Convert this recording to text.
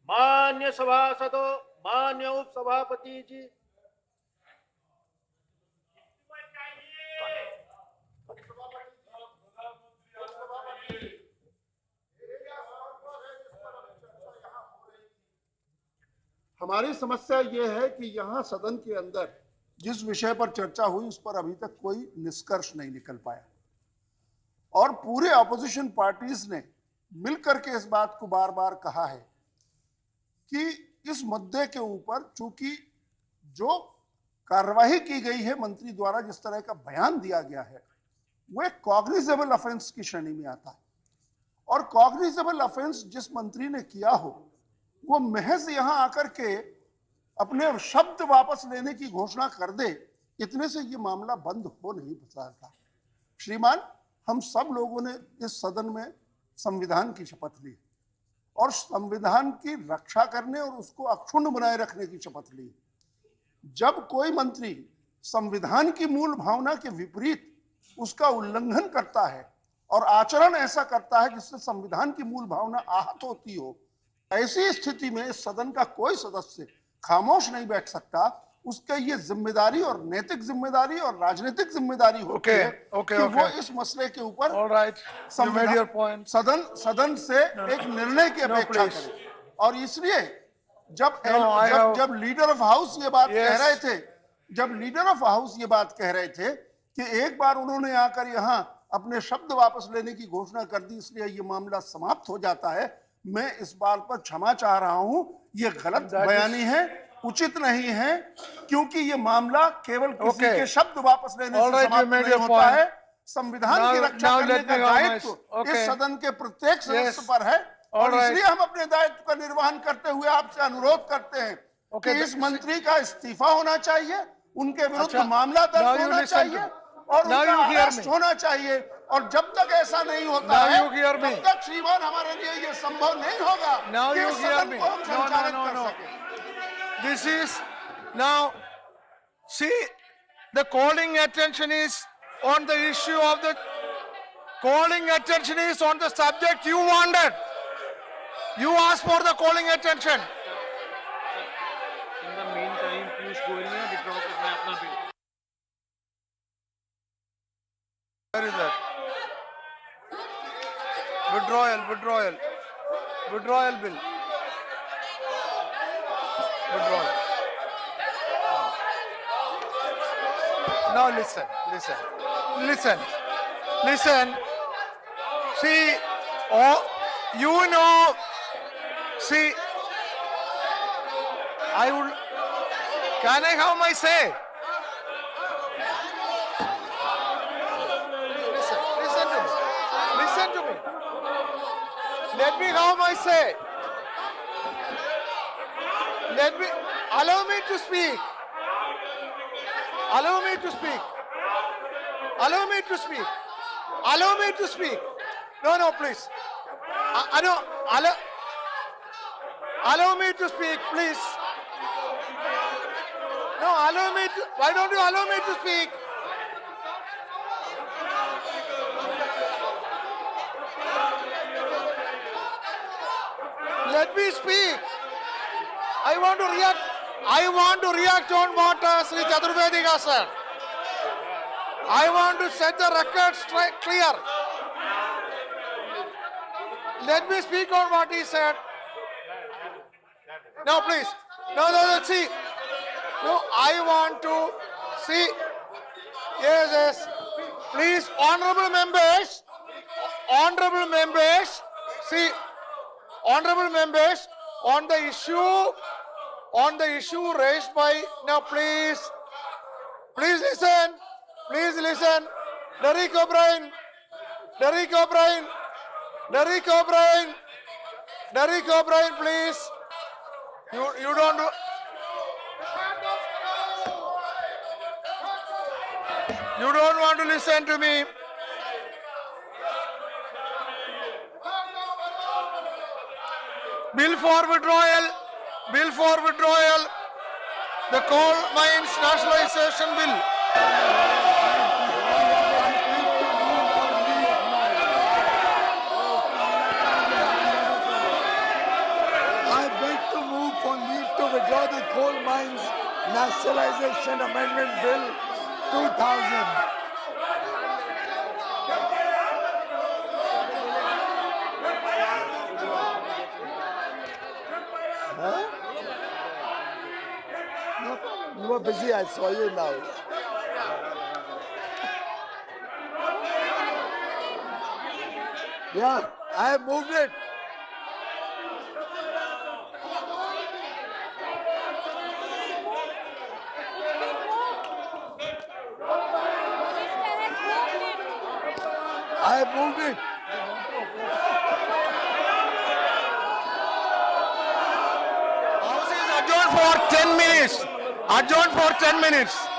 मान्य सभासदों, मान्य उपसभापति जी, हमारी समस्या ये है कि यहाँ सदन के अंदर जिस विषय पर चर्चा हुई उस पर अभी तक कोई निष्कर्ष नहीं निकल पाया और पूरे ऑपोजिशन पार्टीज ने मिलकर के इस बात को बार बार कहा है कि इस मुद्दे के ऊपर चूंकि जो कार्रवाई की गई है मंत्री द्वारा, जिस तरह का बयान दिया गया है, वो एक कॉग्निजेबल ऑफेंस की श्रेणी में आता है और कॉग्निजेबल ऑफेंस जिस मंत्री ने किया हो वो महज यहां आकर के अपने शब्द वापस लेने की घोषणा कर दे, इतने से ये मामला बंद हो नहीं सकता। श्रीमान, हम सब लोगों ने इस सदन में संविधान की शपथ ली और संविधान की रक्षा करने और उसको अक्षुण्ण बनाए रखने की शपथ ली। जब कोई मंत्री संविधान की मूल भावना के विपरीत उसका उल्लंघन करता है और आचरण ऐसा करता है जिससे संविधान की मूल भावना आहत होती हो, ऐसी स्थिति में सदन का कोई सदस्य खामोश नहीं बैठ सकता। उसका ये जिम्मेदारी और नैतिक जिम्मेदारी और राजनीतिक जिम्मेदारी होती है कि वो इस मसले के ऊपर सदन से एक निर्णय की अपेक्षा करे। और इसलिए जब लीडर ऑफ हाउस ये बात कह रहे थे, जब लीडर ऑफ हाउस ये बात कह रहे थे कि एक बार उन्होंने आकर यहाँ अपने शब्द वापस लेने की घोषणा कर दी इसलिए ये मामला समाप्त हो जाता है, मैं इस बात पर क्षमा चाह रहा हूं। ये गलत बयानी है, उचित नहीं है, क्योंकि ये मामला केवल किसी के शब्द वापस लेने से समाप्त नहीं होता है। संविधान की रक्षा करने का दायित्व इस सदन के प्रत्येक सदस्य पर है और इसलिए हम अपने दायित्व का निर्वहन करते हुए आपसे अनुरोध करते हैं कि इस मंत्री का इस्तीफा होना चाहिए, उनके विरुद्ध मामला दर्ज होना चाहिए और उनका अरेस्ट होना चाहिए। और जब तक ऐसा नहीं होता है तब तक श्रीमान हमारे लिए ये संभव नहीं होगा कि इस सदन को हम संचालित कर सकें। This is now, see, the calling attention is on the issue of the, calling attention is on the subject you wanted. You asked for the calling attention. In the meantime, Piyush Goyal ने withdraw करना है अपना bill. Where is that? Withdrawal bill. Withdrawal. Now listen. See, you know, see, I would, can I have my say? Listen to me. Let me have my say. Allow me to speak. No, please. Allow me to speak, please. No, why don't you allow me to speak? Let me speak. I want to react on what Sri Chaturvedika said. I want to set the record straight, clear. Let me speak on what he said. No, please. No, see. No, I want to see. Yes. Please, honorable members. See, honorable members, on the issue raised by, now please listen. Derek O'Brien, please. You don't do. You don't want to listen to me. Bill for withdrawal. The coal mines nationalization bill. I beg to move for leave to withdraw the Coal Mines Nationalization Amendment Bill 2000. Huh? No problem. You were busy. I saw you now. Yeah, I have moved it. I have moved it. House is adjourned for 10 minutes. Adjourned for 10 minutes.